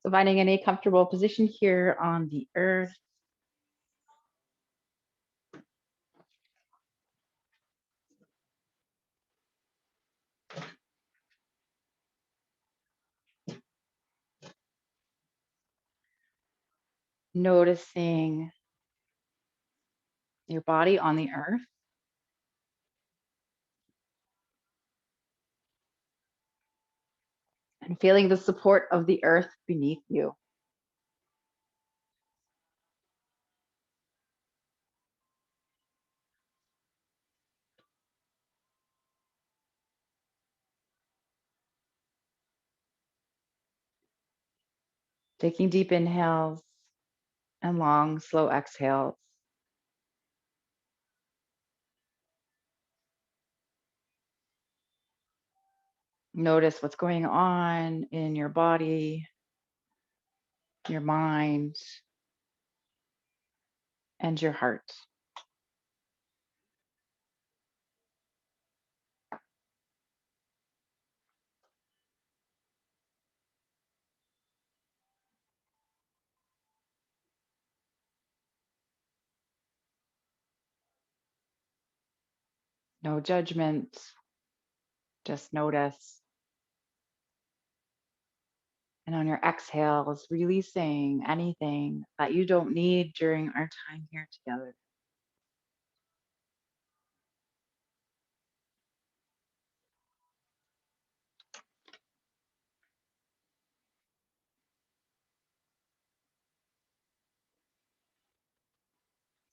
So finding any comfortable position here on the earth. Noticing your body on the earth. And feeling the support of the earth beneath you. Taking deep inhales and long, slow exhales. Notice what's going on in your body, your mind, and your heart. No judgment, just notice. And on your exhales, releasing anything that you don't need during our time here together.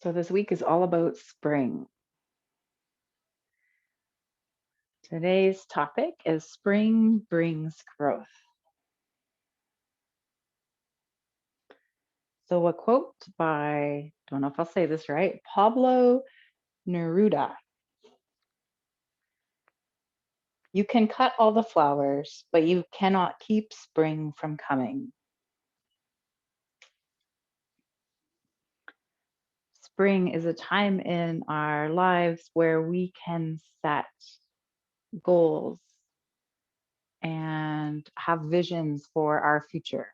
So this week is all about spring. Today's topic is spring brings growth. So a quote by, don't know if I'll say this right, Pablo Neruda. You can cut all the flowers, but you cannot keep spring from coming. Spring is a time in our lives where we can set goals and have visions for our future.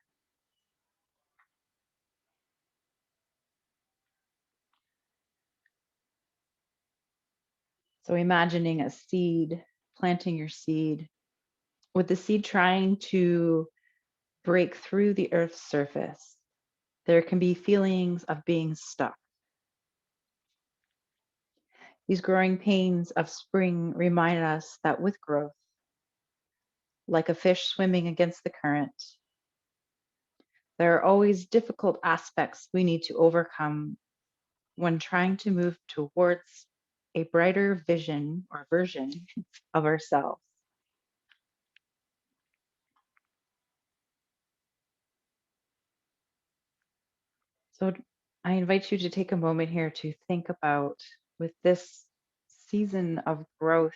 So imagining a seed, planting your seed, with the seed trying to break through the earth's surface, there can be feelings of being stuck. These growing pains of spring remind us that with growth, like a fish swimming against the current, there are always difficult aspects we need to overcome when trying to move towards a brighter vision or version of ourselves. So I invite you to take a moment here to think about, with this season of growth,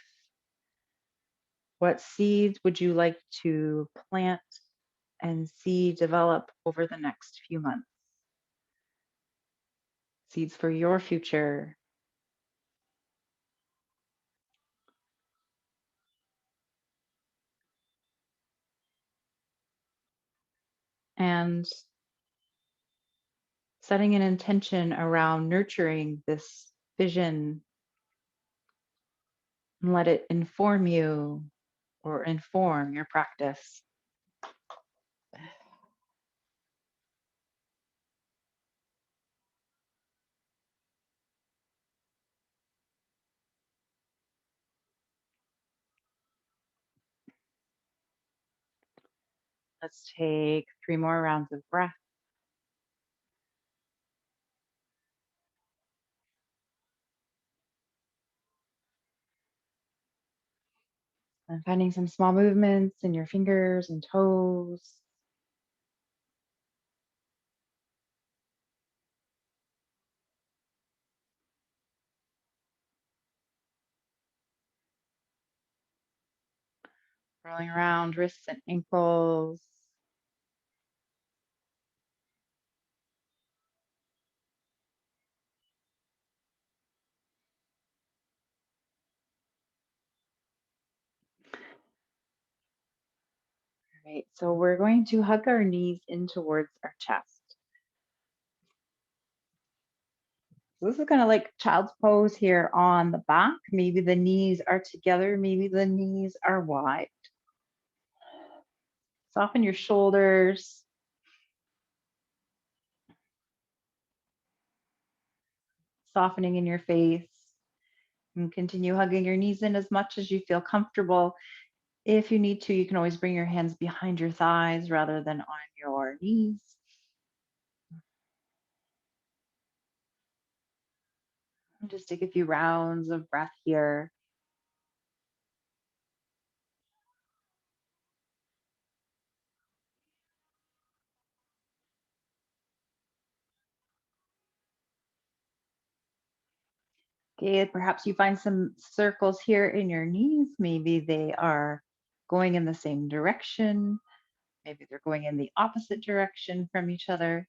what seeds would you like to plant and see develop over the next few months? Seeds for your future. And setting an intention around nurturing this vision, and let it inform you or inform your practice. Let's take 3 more rounds of breath. And finding some small movements in your fingers and toes. Rolling around wrists and ankles. right, so we're going to hug our knees in towards our chest. So this is kind of like child's pose here on the back. Maybe the knees are together, maybe the knees are wide. Soften your shoulders. Softening in your face. And continue hugging your knees in as much as you feel comfortable. If you need to, you can always bring your hands behind your thighs rather than on your knees. And just take a few rounds of breath here. Okay, perhaps you find some circles here in your knees. Maybe they are going in the same direction. Maybe they're going in the opposite direction from each other.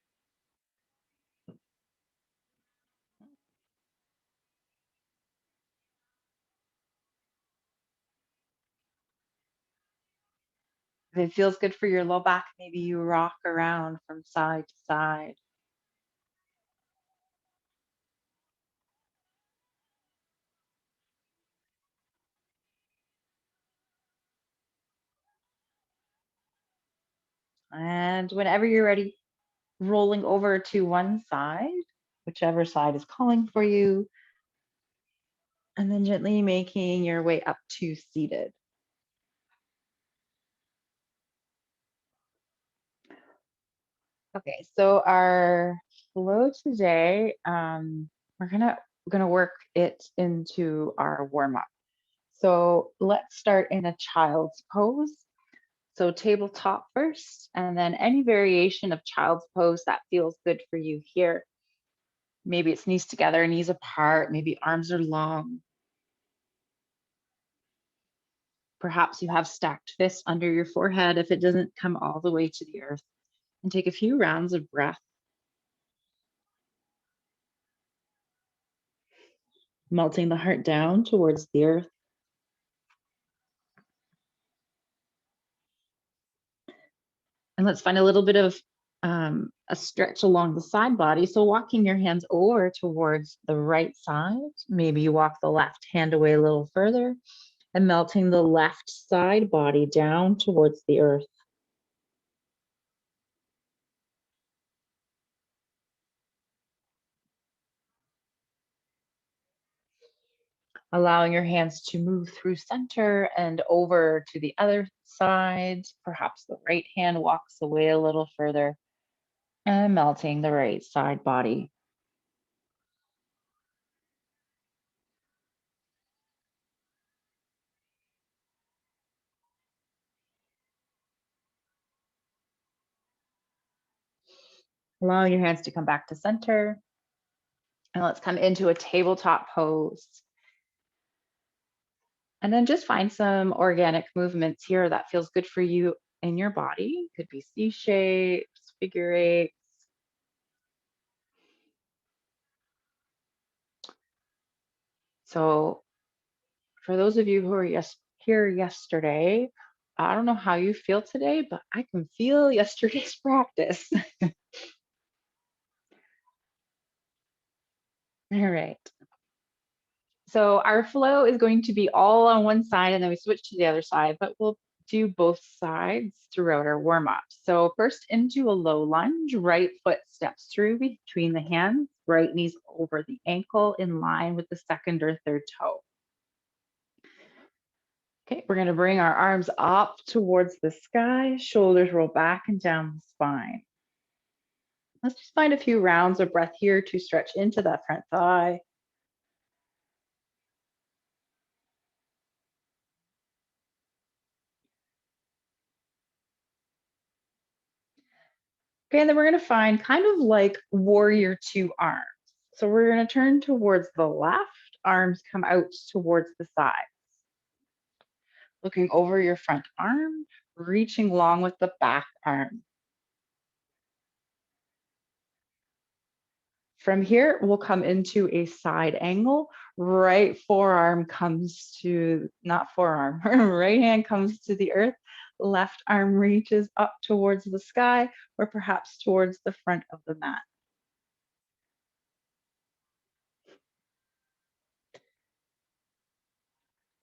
If it feels good for your low back, maybe you rock around from side to side. And whenever you're ready, rolling over to one side, whichever side is calling for you, and then gently making your way up to seated. Okay, so our flow today, we're gonna work it into our warm up. So let's start in a child's pose. So tabletop first, and then any variation of child's pose that feels good for you here. Maybe it's knees together, knees apart, maybe arms are long. Perhaps you have stacked fists under your forehead if it doesn't come all the way to the earth. And take a few rounds of breath, melting the heart down towards the earth. And let's find a little bit of a stretch along the side body. So walking your hands over towards the right side. Maybe you walk the left hand away a little further and melting the left side body down towards the earth. Allowing your hands to move through center and over to the other side. Perhaps the right hand walks away a little further and melting the right side body. Allowing your hands to come back to center. And let's come into a tabletop pose. And then just find some organic movements here that feels good for you in your body. Could be C shapes, figure eights. So for those of you who were here yesterday, I don't know how you feel today, but I can feel yesterday's practice. All right. So our flow is going to be all on one side and then we switch to the other side, but we'll do both sides throughout our warm up. So first into a low lunge, right foot steps through between the hands, right knees over the ankle in line with the second or third toe. Okay, we're going to bring our arms up towards the sky, shoulders roll back and down the spine. Let's just find a few rounds of breath here to stretch into that front thigh. Okay, and then we're going to find kind of like warrior two arms. So we're going to turn towards the left, arms come out towards the sides. Looking over your front arm, reaching long with the back arm. From here, we'll come into a side angle. Right forearm comes to, not forearm, right hand comes to the earth. left arm reaches up towards the sky or perhaps towards the front of the mat.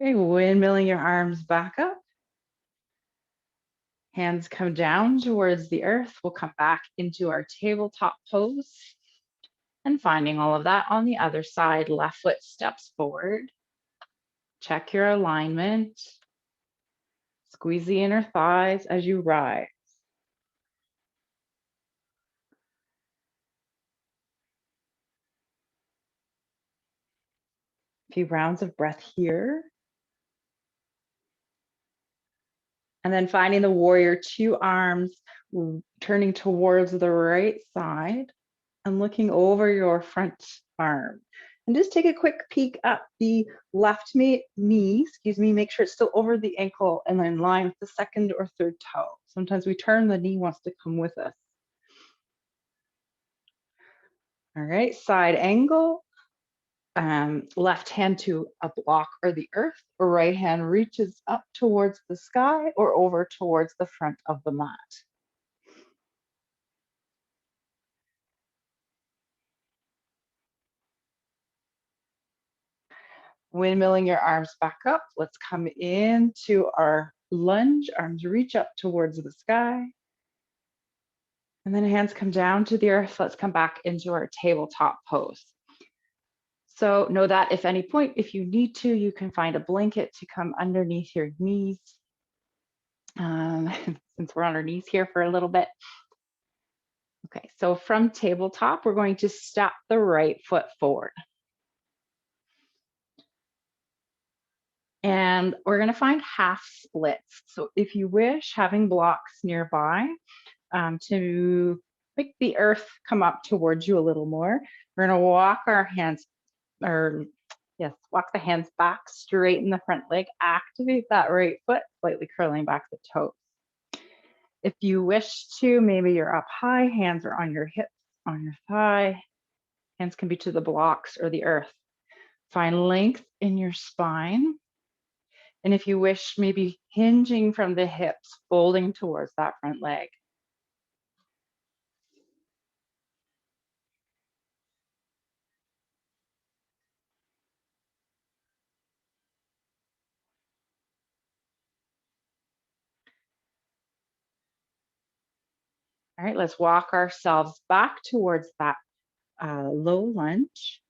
Okay, windmilling your arms back up. Hands come down towards the earth. We'll come back into our tabletop pose. And finding all of that on the other side, left foot steps forward. Check your alignment. Squeeze the inner thighs as you rise. A few rounds of breath here. And then finding the warrior two, arms turning towards the right side and looking over your front arm. And just take a quick peek at the left knee, make sure it's still over the ankle and then in line with the second or third toe. Sometimes we turn, the knee wants to come with us. All right, side angle. Left hand to a block or the earth, or right hand reaches up towards the sky or over towards the front of the mat. Windmilling your arms back up. Let's come into our lunge. Arms reach up towards the sky. And then hands come down to the earth. Let's come back into our tabletop pose. So know that if any point, if you need to, you can find a blanket to come underneath your knees. Since we're on our knees here for a little bit. Okay, so from tabletop, we're going to step the right foot forward. And we're going to find half splits. So if you wish, having blocks nearby to make the earth come up towards you a little more, we're going to walk our hands, walk the hands back, straighten the front leg, activate that right foot, slightly curling back the toes. If you wish to, maybe you're up high, hands are on your hips, on your thigh, hands can be to the blocks or the earth. Find length in your spine. And if you wish, maybe hinging from the hips, folding towards that front leg. All right, let's walk ourselves back towards that low lunge.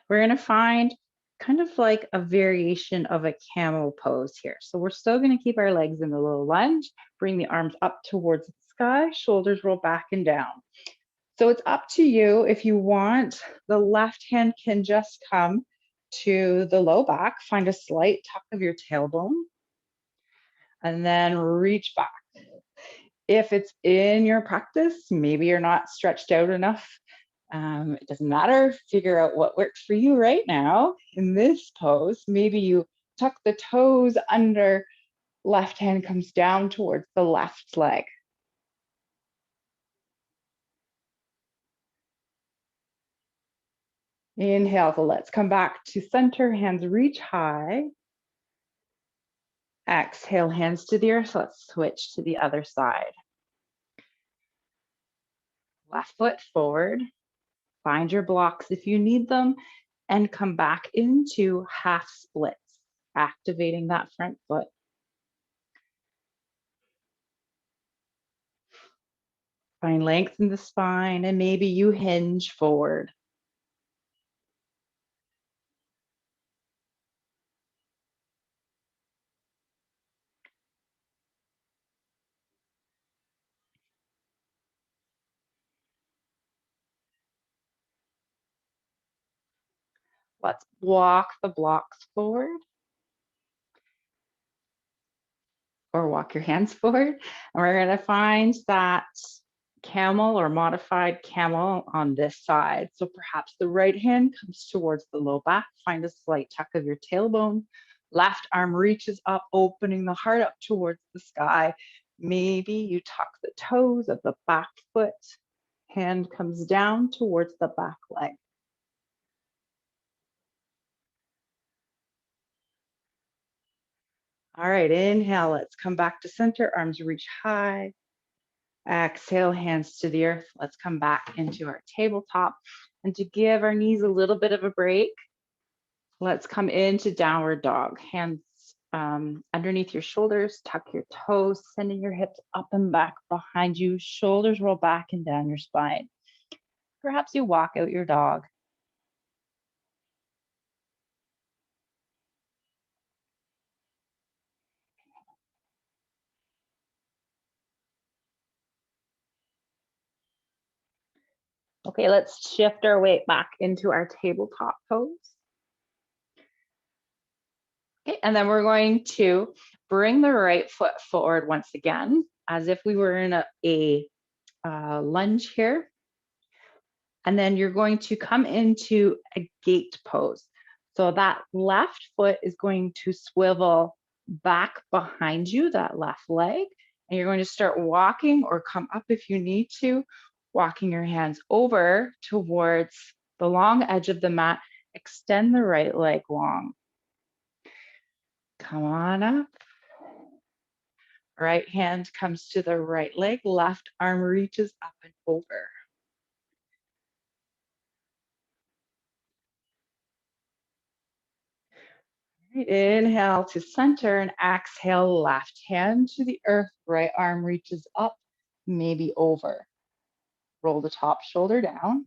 We're going to find kind of like a variation of a camel pose here. So we're still going to keep our legs in the low lunge, bring the arms up towards the sky, shoulders roll back and down. So it's up to you. If you want, the left hand can just come to the low back, find a slight tuck of your tailbone, and then reach back. If it's in your practice, maybe you're not stretched out enough. It doesn't matter. Figure out what works for you right now. In this pose, maybe you tuck the toes under, left hand comes down towards the left leg. Inhale, so let's come back to center, hands reach high. Exhale, hands to the earth. Let's switch to the other side. Left foot forward. Find your blocks if you need them and come back into half splits, activating that front foot. Find length in the spine and maybe you hinge forward. Let's walk the blocks forward or walk your hands forward. And we're going to find that camel or modified camel on this side. So perhaps the right hand comes towards the low back, find a slight tuck of your tailbone. Left arm reaches up, opening the heart up towards the sky. Maybe you tuck the toes of the back foot. Hand comes down towards the back leg. All right, inhale, let's come back to center, arms reach high. Exhale, hands to the earth. Let's come back into our tabletop. And to give our knees a little bit of a break, let's come into downward dog. Hands underneath your shoulders, tuck your toes, sending your hips up and back behind you. Shoulders roll back and down your spine. Perhaps you walk out your dog. Okay, let's shift our weight back into our tabletop pose. Okay, and then we're going to bring the right foot forward once again, as if we were in a lunge here. And then you're going to come into a gate pose. So that left foot is going to swivel back behind you, that left leg, and you're going to start walking or come up if you need to, walking your hands over towards the long edge of the mat. Extend the right leg long. Come on up. Right hand comes to the right leg, left arm reaches up and over. Right, inhale to center and exhale, left hand to the earth, right arm reaches up, maybe over. Roll the top shoulder down.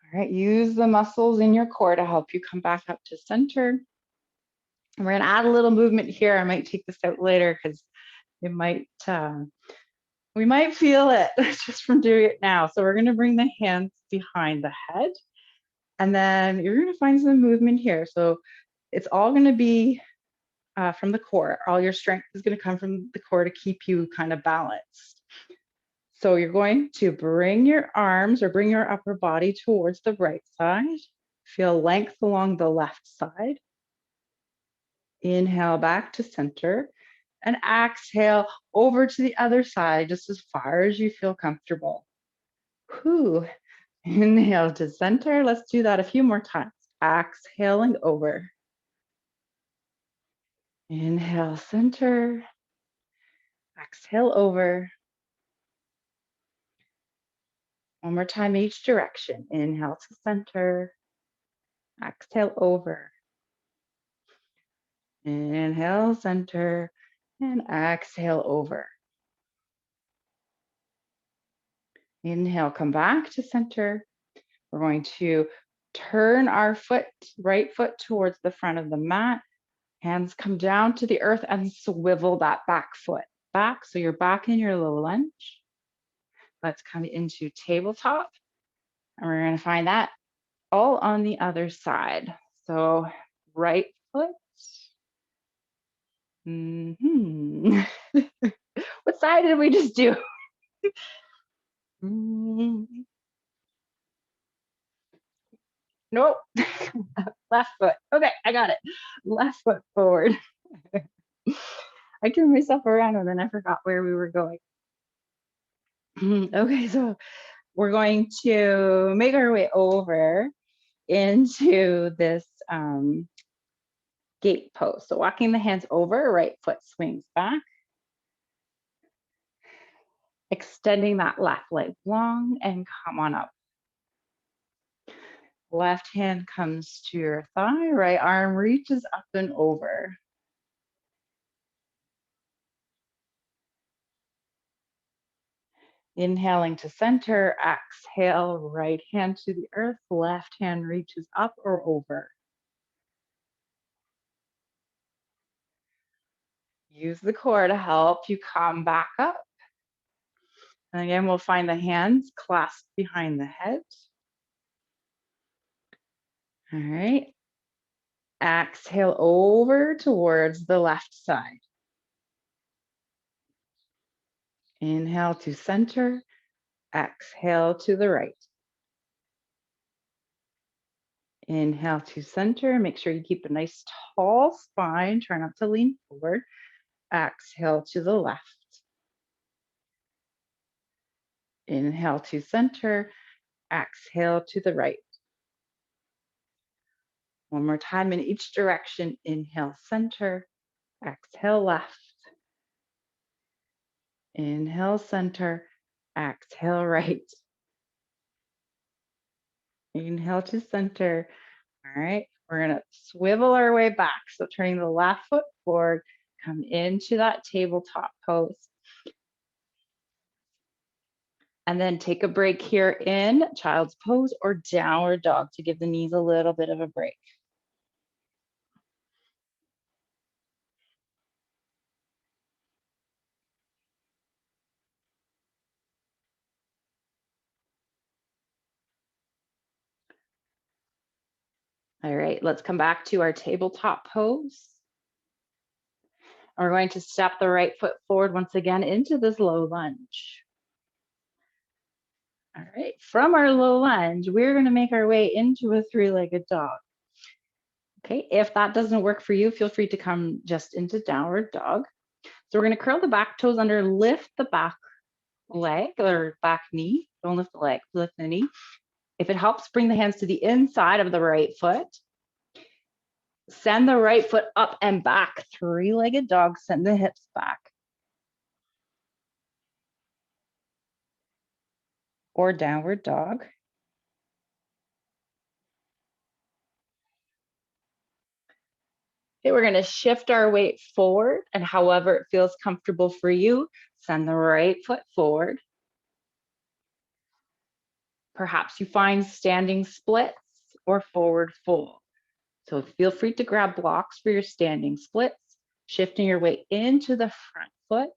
All right, use the muscles in your core to help you come back up to center. And we're gonna add a little movement here. I might take this out later because it might, we might feel it just from doing it now. So we're gonna bring the hands behind the head. And then you're gonna find some movement here. So it's all gonna be from the core. All your strength is gonna come from the core to keep you kind of balanced. So you're going to bring your arms or bring your upper body towards the right side. Feel length along the left side. Inhale back to center and exhale over to the other side, just as far as you feel comfortable. Whew. Inhale to center. Let's do that a few more times. Exhaling over. Inhale, center. Exhale over. One more time, each direction. Inhale to center. Exhale over. Inhale, center. And exhale over. Inhale, come back to center. We're going to turn our foot, right foot towards the front of the mat. Hands come down to the earth and swivel that back foot back. So you're back in your low lunge. Let's come into tabletop. And we're going to find that all on the other side. So right foot. What side did we just do? Nope. Left foot. Okay, I got it. Left foot forward. I turned myself around and then I forgot where we were going. Okay, so we're going to make our way over into this gate pose. So walking the hands over, right foot swings back. Extending that left leg long and come on up. Left hand comes to your thigh, right arm reaches up and over. Inhaling to center, exhale, right hand to the earth, left hand reaches up or over. Use the core to help you come back up. And again, we'll find the hands clasped behind the head. All right. Exhale over towards the left side. Inhale to center, exhale to the right. Inhale to center. Make sure you keep a nice tall spine. Try not to lean forward. Exhale to the left. Inhale to center. Exhale to the right. One more time in each direction. Inhale, center. Exhale, left. Inhale, center. Exhale, right. Inhale to center. All right, we're gonna swivel our way back. So turning the left foot forward, come into that tabletop pose. And then take a break here in child's pose or downward dog to give the knees a little bit of a break. All right, let's come back to our tabletop pose. We're going to step the right foot forward once again into this low lunge. All right, from our low lunge, we're going to make our way into a three-legged dog. Okay, if that doesn't work for you, feel free to come just into downward dog. So we're going to curl the back toes under, lift the back leg or back knee. Don't lift the leg, lift the knee. If it helps, bring the hands to the inside of the right foot. Send the right foot up and back. Three-legged dog, send the hips back. Or downward dog. Okay, we're gonna shift our weight forward, and however it feels comfortable for you, send the right foot forward. Perhaps you find standing splits or forward fold. So feel free to grab blocks for your standing splits, shifting your weight into the front foot.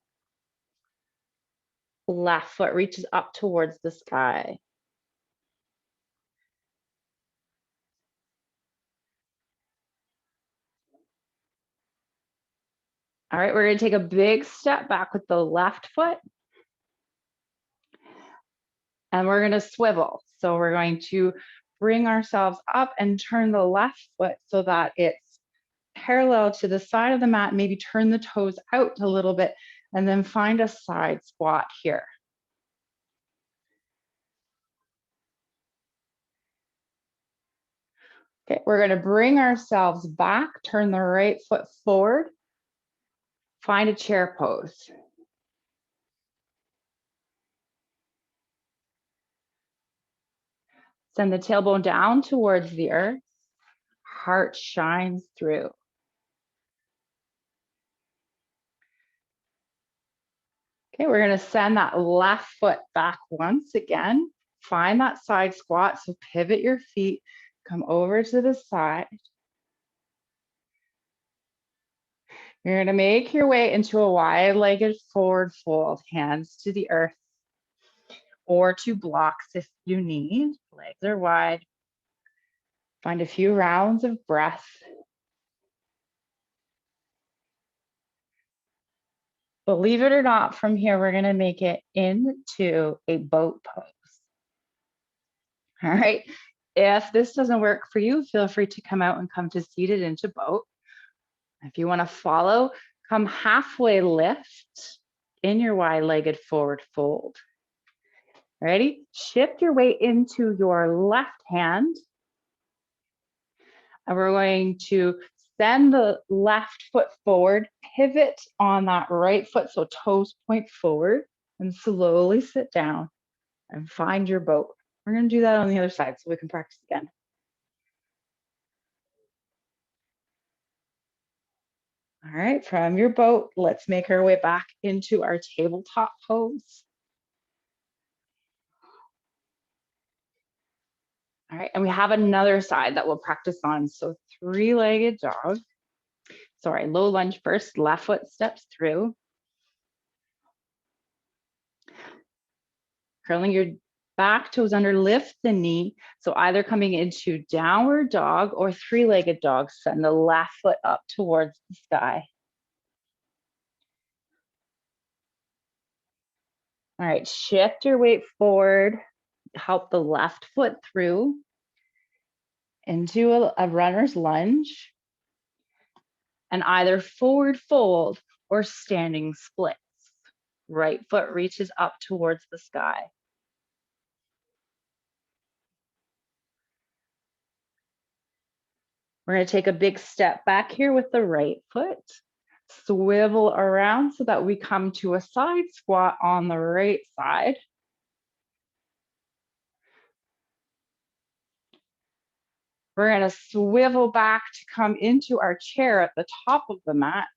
Left foot reaches up towards the sky. All right, we're gonna take a big step back with the left foot. And we're gonna swivel. So we're going to bring ourselves up and turn the left foot so that it's parallel to the side of the mat, maybe turn the toes out a little bit, and then find a side squat here. Okay, we're gonna bring ourselves back, turn the right foot forward, find a chair pose. Send the tailbone down towards the earth, heart shines through. Okay, we're gonna send that left foot back once again. Find that side squat, so pivot your feet, come over to the side. You're gonna make your way into a wide-legged forward fold, hands to the earth, or to blocks if you need. Legs are wide. Find a few rounds of breath. Believe it or not, from here, we're gonna make it into a boat pose. All right, if this doesn't work for you, feel free to come out and come to seated into boat. If you want to follow, come halfway lift in your wide-legged forward fold. Ready? Shift your weight into your left hand. And we're going to send the left foot forward, pivot on that right foot, so toes point forward, and slowly sit down and find your boat. We're going to do that on the other side so we can practice again. All right, from your boat, let's make our way back into our tabletop pose. All right, and we have another side that we'll practice on. So three-legged dog. Sorry, low lunge first, left foot steps through. Curling your back toes under, lift the knee. So either coming into downward dog or three-legged dog, send the left foot up towards the sky. All right, shift your weight forward, help the left foot through into a runner's lunge, and either forward fold or standing splits. Right foot reaches up towards the sky. We're going to take a big step back here with the right foot. Swivel around so that we come to a side squat on the right side. We're going to swivel back to come into our chair at the top of the mat.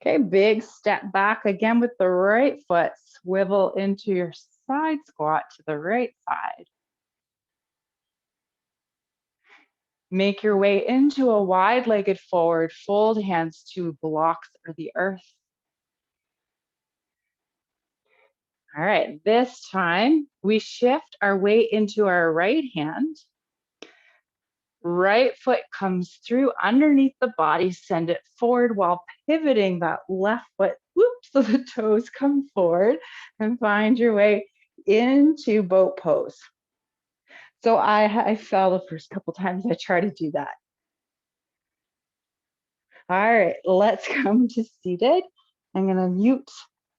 Okay, big step back again with the right foot. Swivel into your side squat to the right side. Make your way into a wide-legged forward fold, hands to blocks or the earth. All right, this time we shift our weight into our right hand. Right foot comes through underneath the body, send it forward while pivoting that left foot, whoops, so the toes come forward, and find your way into boat pose. So I fell the first couple times I try to do that. All right, let's come to seated. I'm gonna mute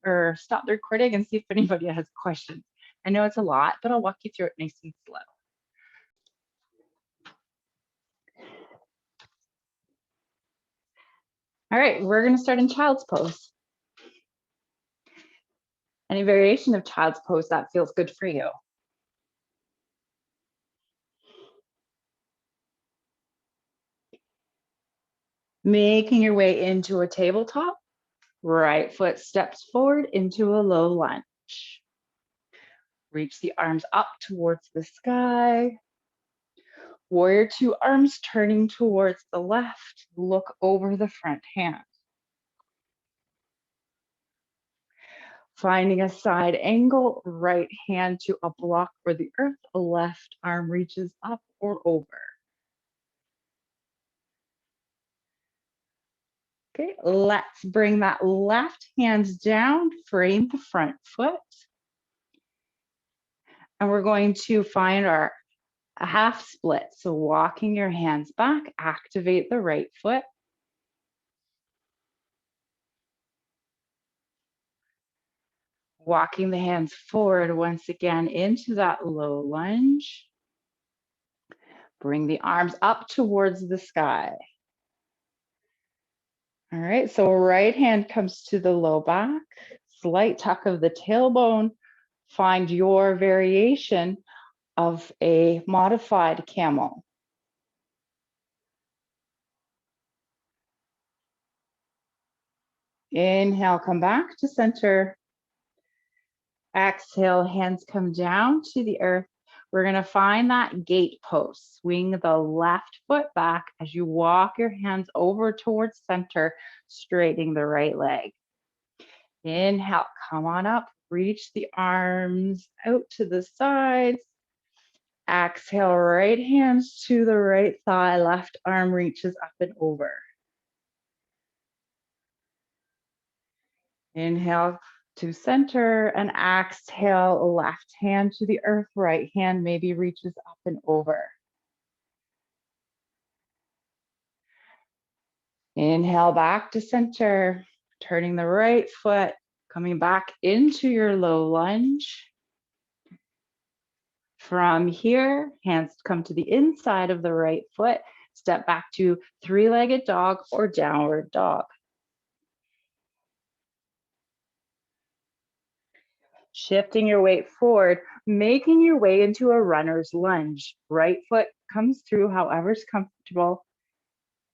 or stop the recording and see if anybody has questions. I know it's a lot, but I'll walk you through it nice and slow. All right, we're gonna start in child's pose. Any variation of child's pose that feels good for you. Making your way into a tabletop, right foot steps forward into a low lunge. Reach the arms up towards the sky. Warrior two, arms turning towards the left. Look over the front hand. Finding a side angle, right hand to a block or the earth, left arm reaches up or over. Okay, let's bring that left hand down, frame the front foot. And we're going to find our half split. So walking your hands back, activate the right foot. Walking the hands forward once again into that low lunge. Bring the arms up towards the sky. All right, so right hand comes to the low back, slight tuck of the tailbone. Find your variation of a modified camel. Inhale, come back to center. Exhale, hands come down to the earth. We're gonna find that gate post. Swing the left foot back as you walk your hands over towards center, straightening the right leg. Inhale, come on up, reach the arms out to the sides. Exhale, right hands to the right thigh, left arm reaches up and over. Inhale to center and exhale, left hand to the earth, right hand maybe reaches up and over. Inhale back to center, turning the right foot, coming back into your low lunge. From here, hands come to the inside of the right foot, step back to three-legged dog or downward dog. Shifting your weight forward, making your way into a runner's lunge. Right foot comes through however's comfortable.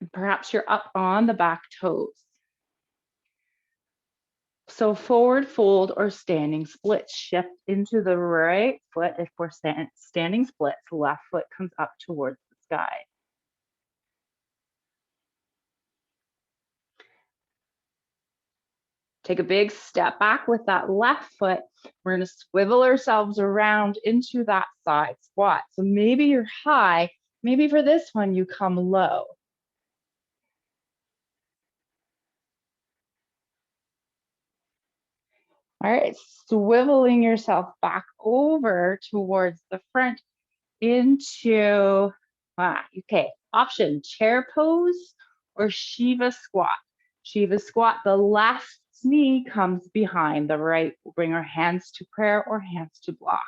And perhaps you're up on the back toes. So forward fold or standing splits. Shift into the right foot if we're standing splits. Left foot comes up towards the sky. Take a big step back with that left foot. We're gonna swivel ourselves around into that side squat. So maybe you're high, maybe for this one you come low. All right, swiveling yourself back over towards the front into, okay, option, chair pose or Shiva squat. Shiva squat, the left knee comes behind the right. We'll bring our hands to prayer or hands to block.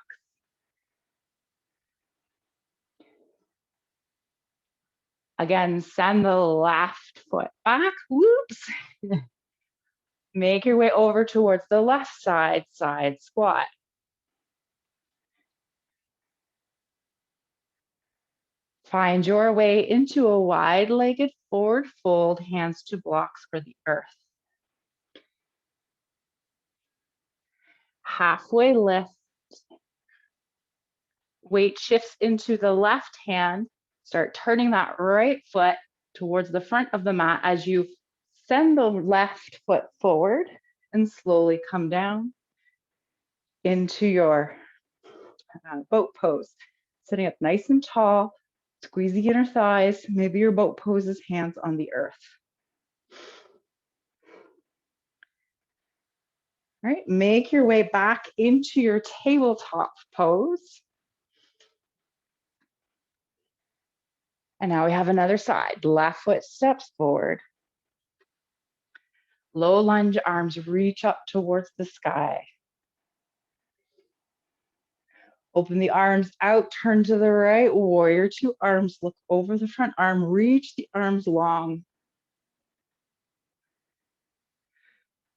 Again, send the left foot back. Whoops. Make your way over towards the left side, side squat. Find your way into a wide-legged forward fold, hands to blocks for the earth. Halfway lift. Weight shifts into the left hand. Start turning that right foot towards the front of the mat as you send the left foot forward and slowly come down into your boat pose. Sitting up nice and tall, squeeze the inner thighs. Maybe your boat pose is hands on the earth. All right, make your way back into your tabletop pose. And now we have another side. Left foot steps forward. Low lunge, arms reach up towards the sky. Open the arms out, turn to the right, warrior two, arms look over the front arm, reach the arms long.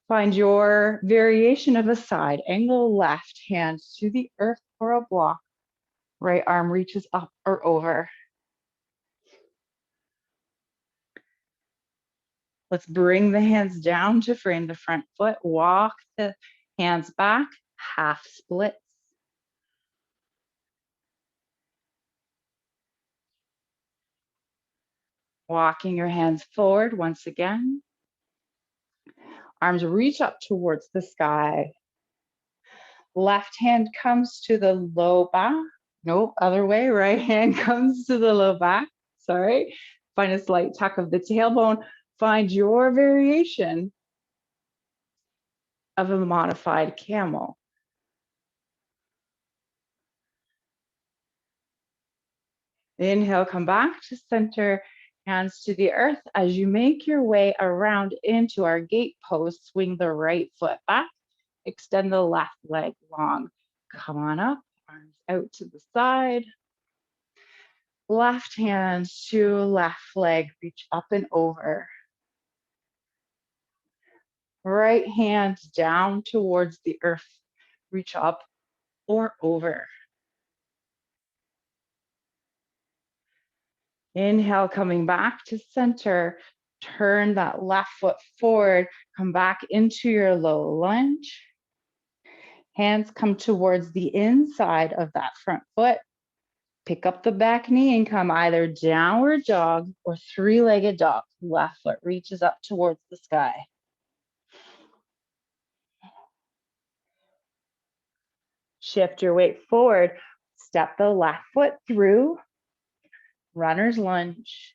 Find your variation of a side angle, left hand to the earth or a block. Right arm reaches up or over. Let's bring the hands down to frame the front foot. Walk the hands back, half splits. Walking your hands forward once again. Arms reach up towards the sky. Left hand comes to the low back. No, other way. Right hand comes to the low back. Sorry. Find a slight tuck of the tailbone. Find your variation of a modified camel. Inhale, come back to center, hands to the earth. As you make your way around into our gate pose, swing the right foot back, extend the left leg long. Come on up, arms out to the side. Left hand to left leg, reach up and over. Right hand down towards the earth, reach up or over. Inhale, coming back to center. Turn that left foot forward, come back into your low lunge. Hands come towards the inside of that front foot. Pick up the back knee and come either downward dog or three-legged dog. Left foot reaches up towards the sky. Shift your weight forward. Step the left foot through, runner's lunge,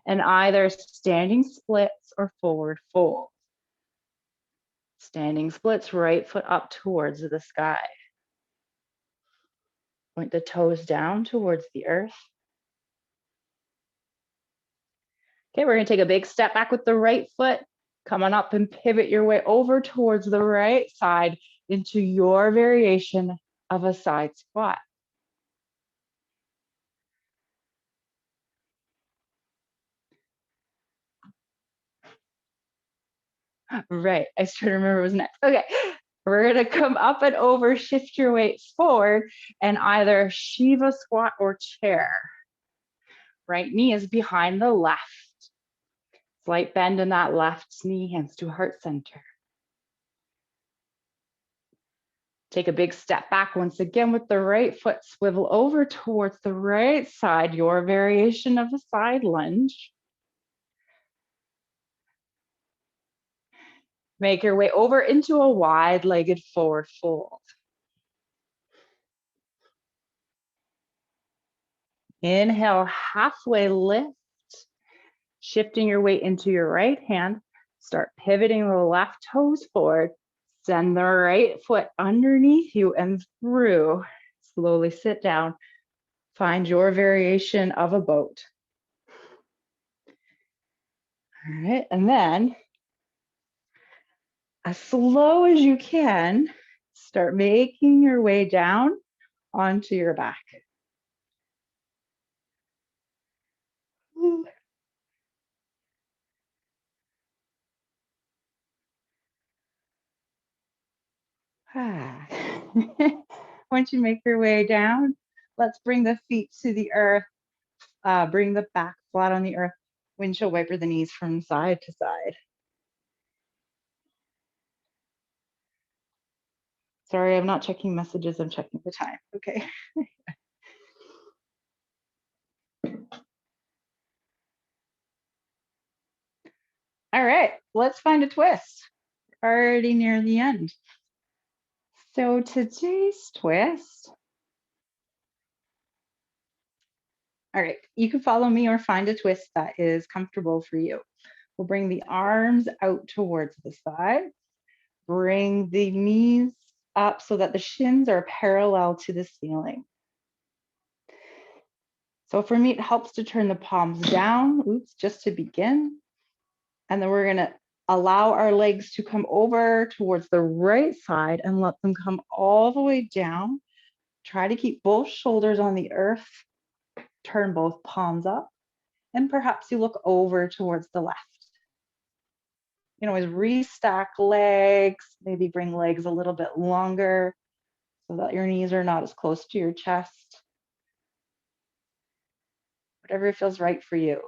and either standing splits or forward fold. Standing splits, right foot up towards the sky. Point the toes down towards the earth. Okay, we're gonna take a big step back with the right foot. Come on up and pivot your way over towards the right side into your variation of a side squat. Right, I was trying to remember what was next. Okay, we're gonna come up and over, shift your weight forward, and either Shiva squat or chair. Right knee is behind the left. Slight bend in that left knee, hands to heart center. Take a big step back once again with the right foot, swivel over towards the right side, your variation of a side lunge. Make your way over into a wide-legged forward fold. Inhale, halfway lift, shifting your weight into your right hand. Start pivoting the left toes forward. Send the right foot underneath you and through. Slowly sit down. Find your variation of a boat. All right, and then as slow as you can, start making your way down onto your back. Once you make your way down, let's bring the feet to the earth. Bring the back flat on the earth. Windshield wiper the knees from side to side. Sorry, I'm not checking messages. I'm checking the time. Okay. All right, let's find a twist. Already near the end. So today's twist. All right, you can follow me or find a twist that is comfortable for you. We'll bring the arms out towards the side. Bring the knees up so that the shins are parallel to the ceiling. So for me, it helps to turn the palms down, just to begin. And then we're gonna allow our legs to come over towards the right side and let them come all the way down. Try to keep both shoulders on the earth. Turn both palms up. And perhaps you look over towards the left. You can always restack legs, maybe bring legs a little bit longer so that your knees are not as close to your chest. Whatever feels right for you.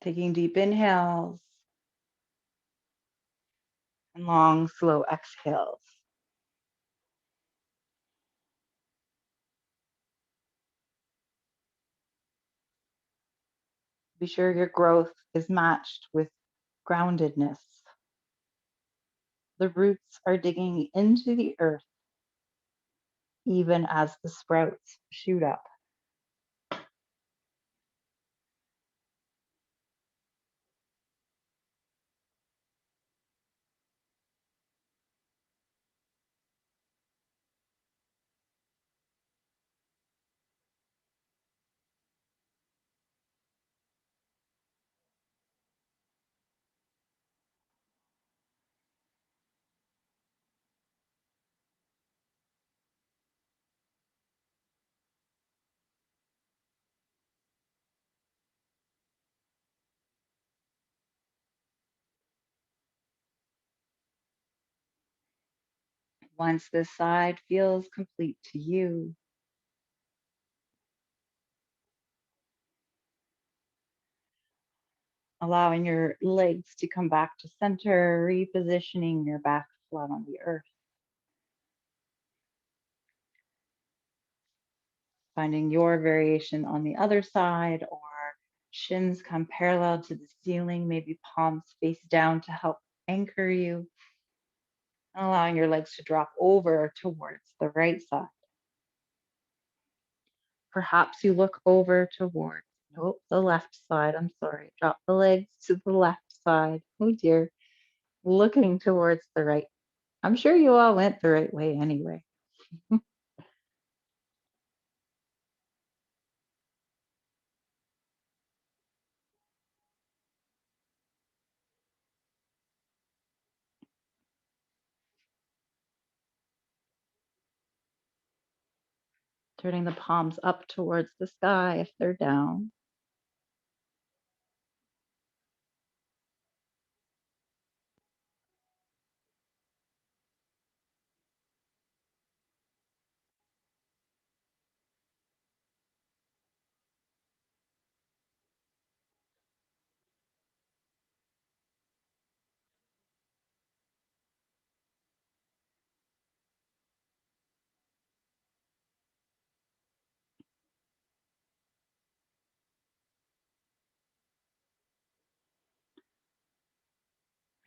Taking deep inhales and long, slow exhales. Be sure your growth is matched with groundedness. The roots are digging into the earth even as the sprouts shoot up. Once this side feels complete to you, allowing your legs to come back to center, repositioning your back flat on the earth. Finding your variation on the other side, or shins come parallel to the ceiling, maybe palms face down to help anchor you, and allowing your legs to drop over towards the right side. Perhaps you look over towards, nope, the left side. I'm sorry. Drop the legs to the left side. Oh dear. Looking towards the right. I'm sure you all went the right way anyway. Turning the palms up towards the sky if they're down.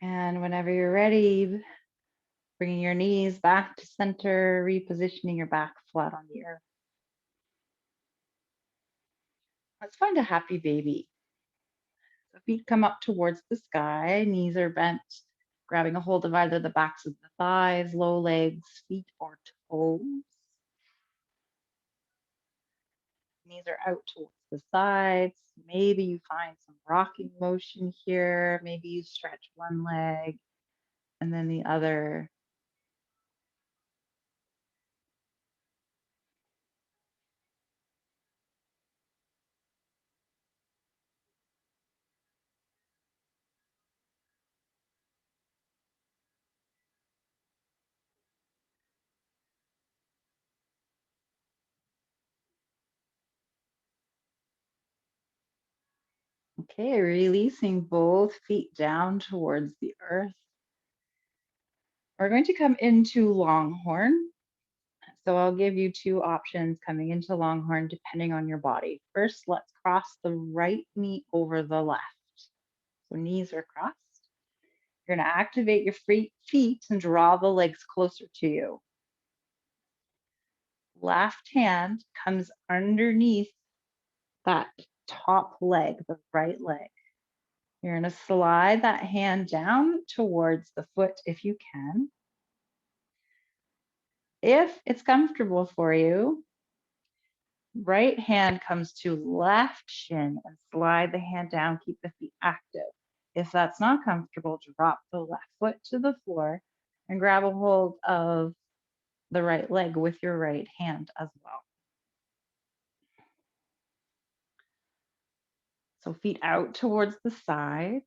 And whenever you're ready, bringing your knees back to center, repositioning your back flat on the earth. Let's find a happy baby. So feet come up towards the sky, knees are bent, grabbing a hold of either the backs of the thighs, low legs, feet, or toes. Knees are out towards the sides. Maybe you find some rocking motion here. Maybe you stretch one leg and then the other. Okay, releasing both feet down towards the earth. We're going to come into Longhorn. So I'll give you two options coming into Longhorn depending on your body. First, let's cross the right knee over the left. So knees are crossed. You're going to activate your free feet and draw the legs closer to you. Left hand comes underneath that top leg, the right leg. You're going to slide that hand down towards the foot if you can. If it's comfortable for you, right hand comes to left shin and slide the hand down, keep the feet active. If that's not comfortable, drop the left foot to the floor and grab a hold of the right leg with your right hand as well. So feet out towards the sides.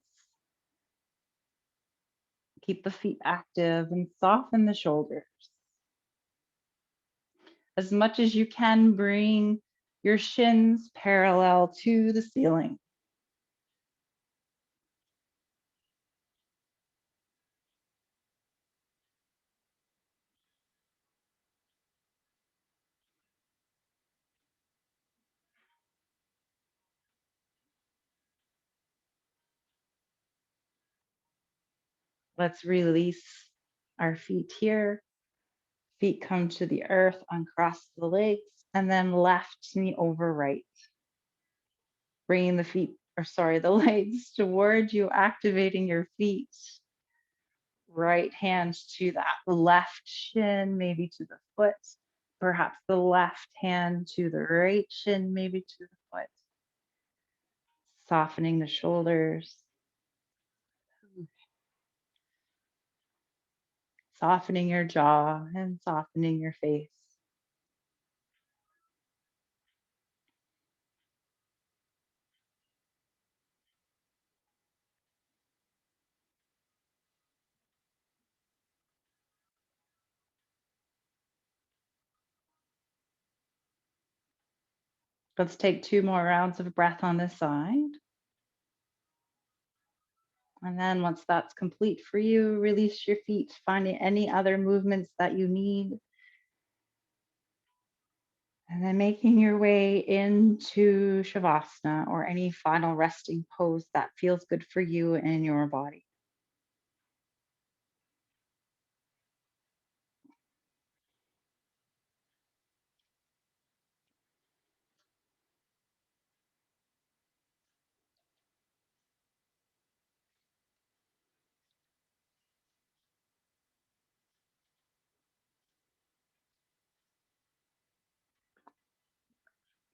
Keep the feet active and soften the shoulders. As much as you can, bring your shins parallel to the ceiling. Let's release our feet here. Feet come to the earth, uncross the legs, and then left knee over right. Bringing the legs toward you, activating your feet. Right hand to that left shin, maybe to the foot. Perhaps the left hand to the right shin, maybe to the foot. Softening the shoulders. Softening your jaw and softening your face. Let's take 2 more rounds of breath on this side. And then once that's complete for you, release your feet, finding any other movements that you need. And then making your way into Shavasana or any final resting pose that feels good for you and your body.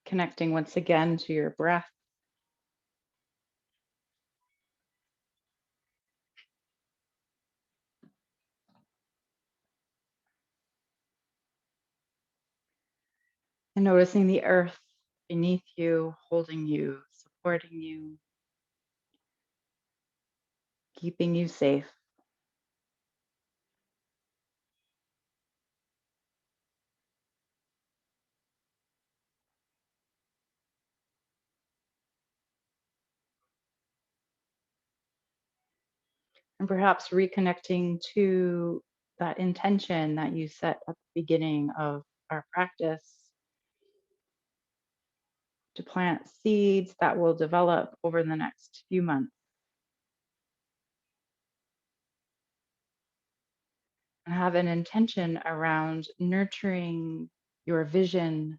Connecting once again to your breath. And noticing the earth beneath you, holding you, supporting you, keeping you safe. And perhaps reconnecting to that intention that you set at the beginning of our practice to plant seeds that will develop over the next few months. And have an intention around nurturing your vision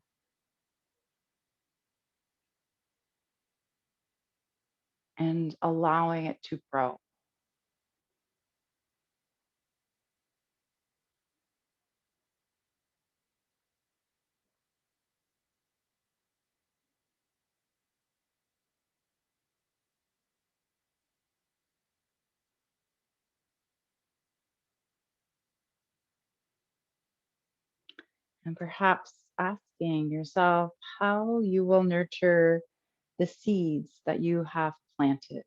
and allowing it to grow. And perhaps asking yourself how you will nurture the seeds that you have planted.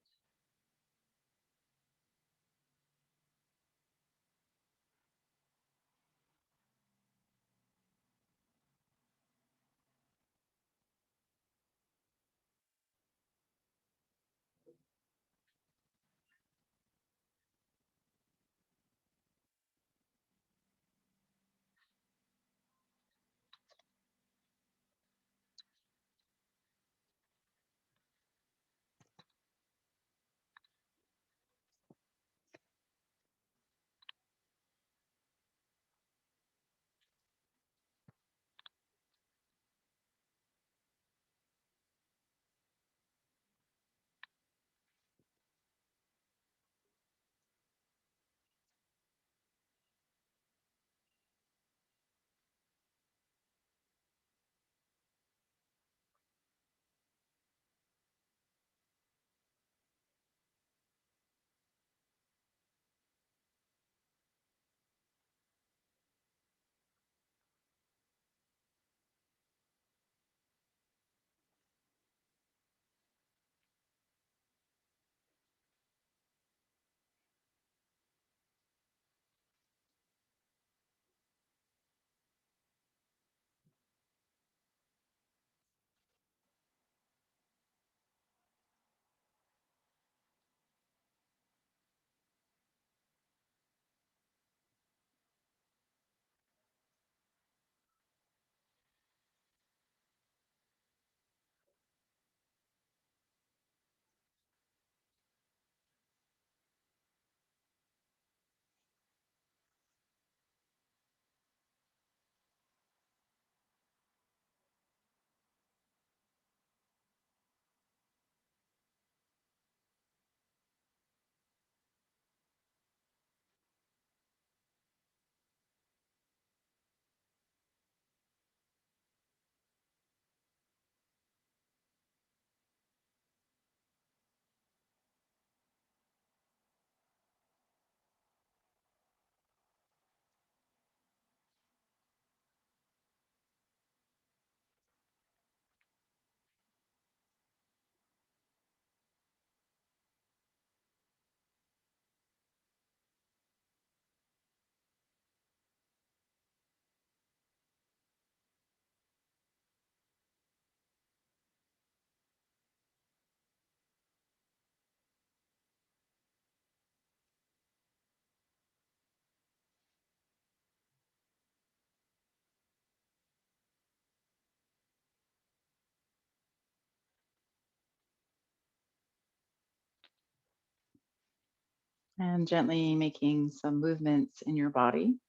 And gently making some movements in your body.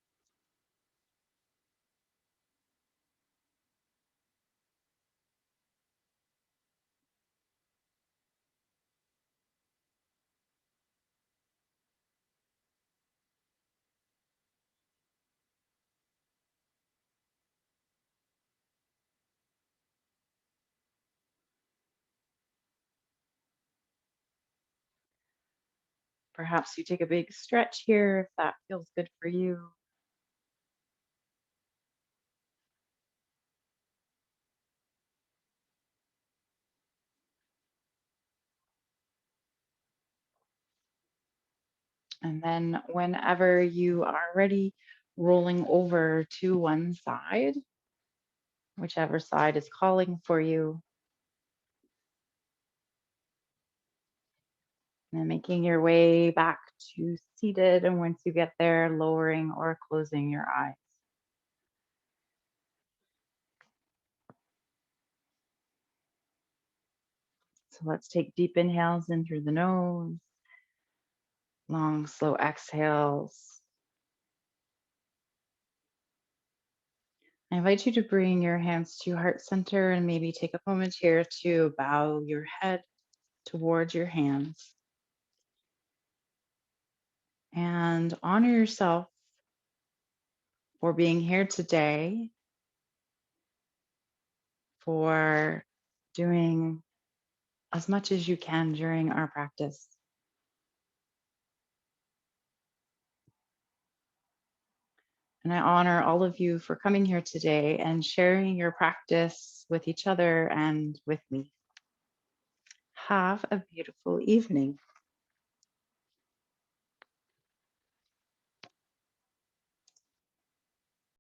Perhaps you take a big stretch here if that feels good for you. And then, whenever you are ready, rolling over to one side, whichever side is calling for you, and making your way back to seated. And once you get there, lowering or closing your eyes. So let's take deep inhales in through the nose, long, slow exhales. I invite you to bring your hands to your heart center and maybe take a moment here to bow your head towards your hands and honor yourself for being here today, for doing as much as you can during our practice. And I honor all of you for coming here today and sharing your practice with each other and with me. Have a beautiful evening.